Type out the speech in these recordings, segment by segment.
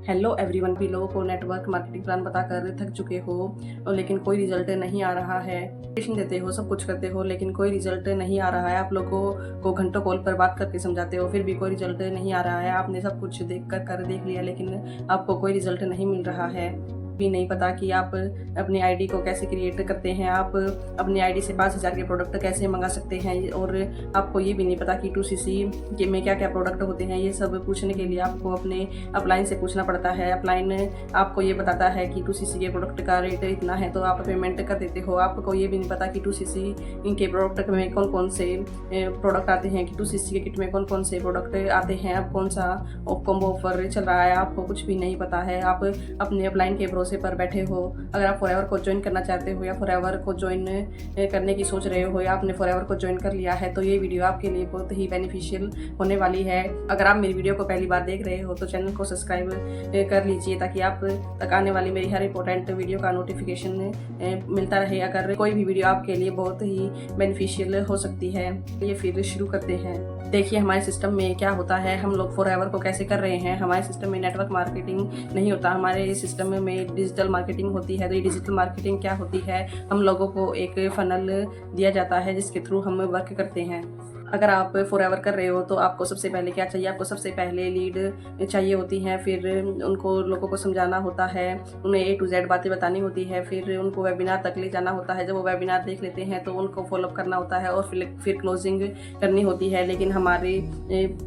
Hello everyone, भी लोगों को नेटवर्क मार्केटिंग प्लान बताकर थक चुके हो और लेकिन कोई रिजल्ट नहीं आ रहा है। प्रेजेंटेशन देते हो, सब कुछ करते हो, लेकिन कोई रिजल्ट नहीं आ रहा है। आप लोगों को घंटों कॉल पर बात करके समझाते हो, फिर भी कोई रिजल्ट नहीं आ रहा है। आपने सब कुछ देख लिया, लेकिन आपको कोई रिजल्ट नहीं मिल रहा है। भी नहीं पता कि आप अपनी आईडी को कैसे क्रिएट करते हैं, आप अपनी आईडी से 5000 के प्रोडक्ट कैसे मंगा सकते हैं, और आपको ये भी नहीं पता कि 2CC में क्या क्या प्रोडक्ट होते हैं। ये सब पूछने के लिए आपको अपने अपलाइन से पूछना पड़ता है। अपलाइन आपको ये बताता है कि 2CC के प्रोडक्ट का रेट इतना है, तो आप पेमेंट कर देते हो। आपको ये भी नहीं पता कि 2CC के प्रोडक्ट में कौन कौन से प्रोडक्ट आते हैं, कि 2CC के किट में कौन कौन से प्रोडक्ट आते हैं, अब कौन सा कॉम्बो ऑफर चल रहा है, आपको कुछ भी नहीं पता है। आप अपने अपलाइन के पर बैठे हो। अगर आप फॉरएवर को ज्वाइन करना चाहते हो या फॉरएवर को ज्वाइन करने की सोच रहे हो या आपने फॉरएवर को ज्वाइन कर लिया है, तो ये वीडियो आपके लिए बहुत ही बेनिफिशियल होने वाली है। अगर आप मेरी वीडियो को पहली बार देख रहे हो तो चैनल को सब्सक्राइब कर लीजिए, ताकि आप तक आने वाली मेरी हर इंपॉर्टेंट वीडियो का नोटिफिकेशन मिलता रहे। अगर कोई भी वीडियो आपके लिए बहुत ही बेनिफिशियल हो सकती है। ये फिर शुरू करते हैं। देखिए हमारे सिस्टम में क्या होता है, हम लोग फॉरएवर को कैसे कर रहे हैं। हमारे सिस्टम में नेटवर्क मार्केटिंग नहीं होता, हमारे सिस्टम में डिजिटल मार्केटिंग होती है। तो ये डिजिटल मार्केटिंग क्या होती है, हम लोगों को एक फनल दिया जाता है जिसके थ्रू हम वर्क करते हैं। अगर आप फॉरएवर कर रहे हो तो आपको सबसे पहले क्या चाहिए, आपको सबसे पहले लीड चाहिए होती हैं, फिर उनको लोगों को समझाना होता है, उन्हें A to Z बातें बतानी होती है, फिर उनको वेबिनार तक ले जाना होता है। जब वो वेबिनार देख लेते हैं तो उनको फॉलोअप करना होता है और फिर क्लोजिंग करनी होती है। लेकिन हमारे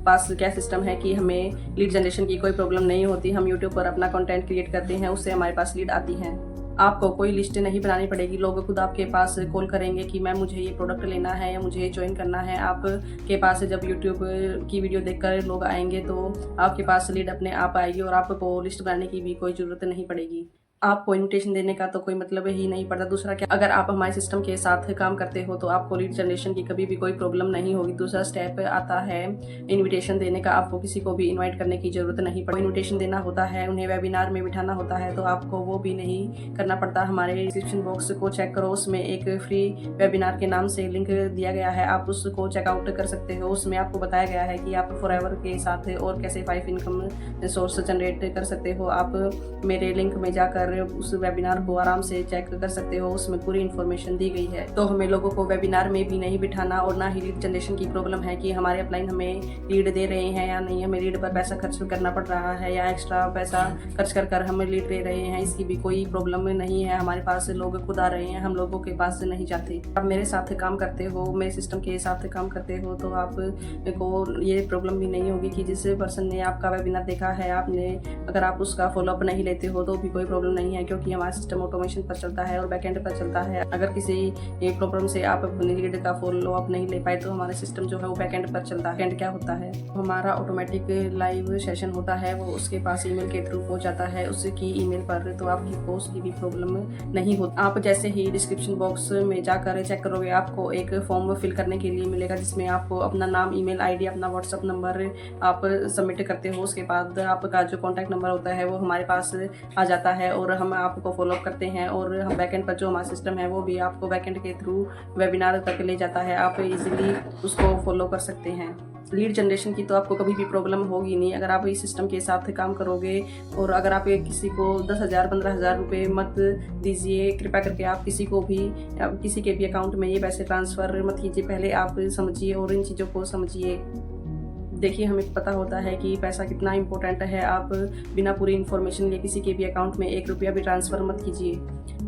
पास क्या सिस्टम है कि हमें लीड जनरेशन की कोई प्रॉब्लम नहीं होती। हम यूट्यूब पर अपना कंटेंट क्रिएट करते हैं, उससे हमारे पास लीड आती हैं। आपको कोई लिस्ट नहीं बनानी पड़ेगी, लोग खुद आपके पास कॉल करेंगे कि मैम मुझे ये प्रोडक्ट लेना है या मुझे ज्वाइन करना है। आपके पास जब यूट्यूब की वीडियो देखकर लोग आएंगे तो आपके पास लीड अपने आप आएगी और आपको लिस्ट बनाने की भी कोई ज़रूरत नहीं पड़ेगी। आपको इन्विटेशन देने का तो कोई मतलब ही नहीं पड़ता। दूसरा क्या, अगर आप हमारे सिस्टम के साथ काम करते हो तो आपको लीड जनरेशन की कभी भी कोई प्रॉब्लम नहीं होगी। दूसरा स्टेप आता है इन्विटेशन देने का। आपको किसी को भी इनवाइट करने की जरूरत नहीं पड़ती। इन्विटेशन देना होता है, उन्हें वेबिनार में बिठाना होता है, तो आपको वो भी नहीं करना पड़ता। हमारे डिस्क्रिप्शन बॉक्स को चेक करो, उसमें एक फ्री वेबिनार के नाम से लिंक दिया गया है, आप उसको चेकआउट कर सकते हो। उसमें आपको बताया गया है कि आप फॉरएवर के साथ और कैसे 5 इनकम सोर्स जनरेट कर सकते हो। आप मेरे लिंक में जाकर उस वेबिनार को आराम से चेक कर सकते हो, उसमें पूरी इन्फॉर्मेशन दी गई है। तो हमें लोगों को वेबिनार में भी नहीं बिठाना और ना ही लीड जनरेशन की प्रॉब्लम है कि हमारे अपलाइन हमें लीड दे रहे हैं या नहीं, हमें लीड पर पैसा खर्च करना पड़ रहा है या एक्स्ट्रा पैसा खर्च कर हमें लीड दे रहे हैं, इसकी भी कोई प्रॉब्लम नहीं है। हमारे पास लोग खुद आ रहे हैं, हम लोगों के पास नहीं जाते। आप मेरे साथ काम करते हो, मेरे सिस्टम के साथ काम करते हो, तो आपको ये प्रॉब्लम भी नहीं होगी कि जिस पर्सन ने आपका वेबिनार देखा है, आपने अगर आप उसका फॉलोअप नहीं लेते हो तो भी कोई प्रॉब्लम नहीं है, क्योंकि हमारा सिस्टम ऑटोमेशन पर चलता है और बैकएंड पर चलता है। अगर किसी एक प्रॉब्लम से आप अपनी लीड का फॉलोअप नहीं ले पाए तो हमारा सिस्टम जो है वो बैकएंड पर चलता है। बैकएंड क्या होता है, हमारा ऑटोमेटिक लाइव सेशन होता है, वो उसके पास ईमेल के थ्रू पहुंच जाता है उसकी ईमेल पर, तो आपकी पोस्ट की भी प्रॉब्लम नहीं होती। आप जैसे ही डिस्क्रिप्शन बॉक्स में जाकर चेक करोगे, आपको एक फॉर्म फिल करने के लिए मिलेगा, जिसमें आपको अपना नाम, ईमेल आईडी, अपना व्हाट्सएप नंबर आप सबमिट करते हो। उसके बाद आपका जो कॉन्टैक्ट नंबर होता है वो हमारे पास आ जाता है और हम आपको फॉलोअप करते हैं, और हम बैकएंड पर जो हमारा सिस्टम है वो भी आपको बैकएंड के थ्रू वेबिनार तक ले जाता है। आप इजीली उसको फॉलो कर सकते हैं। लीड जनरेशन की तो आपको कभी भी प्रॉब्लम होगी नहीं अगर आप इस सिस्टम के साथ काम करोगे। और अगर आप किसी को 10,000 15,000 रुपये मत दीजिए, कृपया करके आप किसी के भी अकाउंट में ये पैसे ट्रांसफ़र मत कीजिए। पहले आप समझिए और इन चीज़ों को समझिए। देखिए हमें पता होता है कि पैसा कितना इम्पोर्टेंट है। आप बिना पूरी इन्फॉर्मेशन लिए किसी के भी अकाउंट में 1 रुपया भी ट्रांसफ़र मत कीजिए।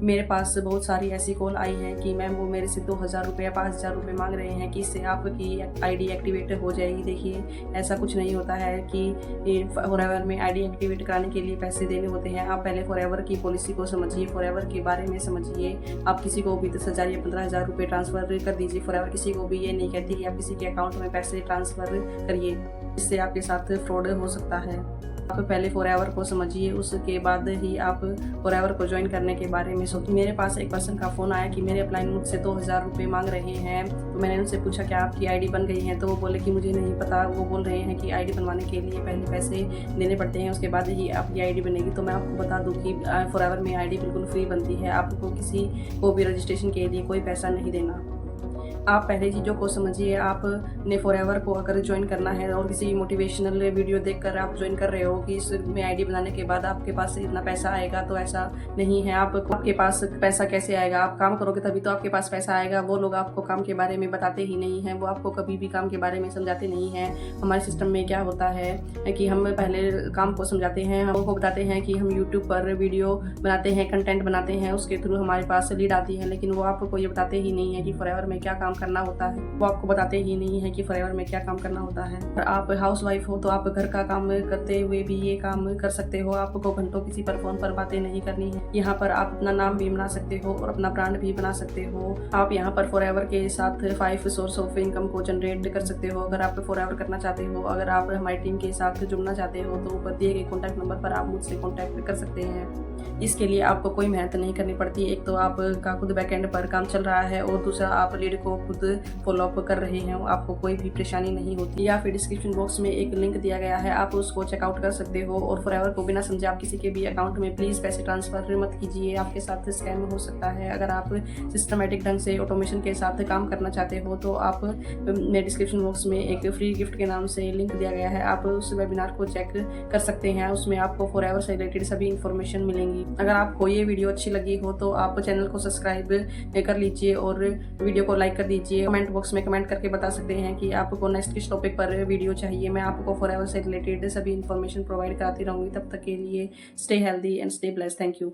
मेरे पास बहुत सारी ऐसी कॉल आई हैं कि मैम वो मेरे से 2,000 रुपये या 5,000 रुपये मांग रहे हैं कि इससे आपकी आईडी एक्टिवेट हो जाएगी। देखिए ऐसा कुछ नहीं होता है कि फॉरएवर में आईडी एक्टिवेट कराने के लिए पैसे देने होते हैं। आप पहले फॉरएवर की पॉलिसी को समझिए, फॉरएवर के बारे में समझिए। आप किसी को भी 10,000 या 15,000 रुपये ट्रांसफ़र कर दीजिए। फॉरएवर किसी को भी ये नहीं कहती कि आप किसी के अकाउंट में पैसे ट्रांसफ़र करिए, इससे आपके साथ फ्रॉड हो सकता है। आप पहले फॉरएवर को समझिए, उसके बाद ही आप फॉरएवर को ज्वाइन करने के बारे में सोचिए। मेरे पास एक पर्सन का फ़ोन आया कि मेरे अपलाइन मुझसे 2,000 रुपये मांग रहे हैं, तो मैंने उनसे पूछा क्या आपकी आईडी बन गई है, तो वो बोले कि मुझे नहीं पता। वो बोल रहे हैं कि आईडी बनवाने के लिए पहले पैसे देने पड़ते हैं, उसके बाद ही आपकी आईडी बनेगी। तो मैं आपको बता दूँ कि फॉरएवर में आईडी बिल्कुल फ्री बनती है, आपको किसी को भी रजिस्ट्रेशन के लिए कोई पैसा नहीं देना। आप पहले चीज़ों को समझिए। आपने फॉरएवर को अगर ज्वाइन करना है और किसी मोटिवेशनल वीडियो देखकर आप ज्वाइन कर रहे हो कि इसमें आईडी बनाने के बाद आपके पास इतना पैसा आएगा, तो ऐसा नहीं है। आपके पास पैसा कैसे आएगा? आप काम करोगे तभी तो आपके पास पैसा आएगा। वो लोग आपको काम के बारे में बताते ही नहीं हैं, वो आपको कभी भी काम के बारे में समझाते नहीं हैं। हमारे सिस्टम में क्या होता है कि हम पहले काम को समझाते हैं, हम को बताते हैं कि हम यूट्यूब पर वीडियो बनाते हैं, कंटेंट बनाते हैं, उसके थ्रू हमारे पास लीड आती है, लेकिन वो आपको ये बताते ही नहीं है कि फॉरएवर में क्या काम करना होता है। वो आपको बताते ही नहीं है कि फॉरएवर में क्या काम करना होता है। और आप हाउस वाइफ हो तो आप घर का काम करते हुए भी ये काम कर सकते हो। आपको घंटों किसी पर फोन पर बातें नहीं करनी है। यहाँ पर आप अपना नाम भी बना सकते हो और अपना ब्रांड भी बना सकते हो। आप यहाँ पर फॉरएवर के साथ 5 सोर्स ऑफ इनकम को जनरेट कर सकते हो। अगर आप फॉरएवर करना चाहते हो, अगर आप हमारी टीम के साथ जुड़ना चाहते हो, तो ऊपर दिए गए कॉन्टैक्ट नंबर पर आप मुझसे कॉन्टैक्ट कर सकते हैं। इसके लिए आपको कोई मेहनत नहीं करनी पड़ती। एक तो आपका खुद बैकएंड पर काम चल रहा है और दूसरा आप लीड को खुद फॉलो अप कर रहे हैं, आपको कोई भी परेशानी नहीं होती। या फिर डिस्क्रिप्शन बॉक्स में एक लिंक दिया गया है, आप उसको चेकआउट कर सकते हो। और फॉरएवर को बिना समझे आप किसी के भी अकाउंट में प्लीज़ पैसे ट्रांसफर मत कीजिए, आपके साथ स्कैम हो सकता है। अगर आप सिस्टमेटिक ढंग से ऑटोमेशन के साथ काम करना चाहते हो तो आप मेरे डिस्क्रिप्शन बॉक्स में एक फ्री गिफ्ट के नाम से लिंक दिया गया है, आप उस वेबिनार को चेक कर सकते हैं। उसमें आपको फॉरएवर से रिलेटेड सभी इन्फॉर्मेशन मिलेंगी। अगर आपको ये वीडियो अच्छी लगी हो तो आप चैनल को सब्सक्राइब कर लीजिए और वीडियो को लाइक कर दीजिए। कमेंट बॉक्स में कमेंट करके बता सकते हैं कि आपको नेक्स्ट किस टॉपिक पर वीडियो चाहिए। मैं आपको फॉरएवर से रिलेटेड सभी इन्फॉर्मेशन प्रोवाइड कराती रहूँगी। तब तक के लिए stay healthy and stay blessed. Thank you.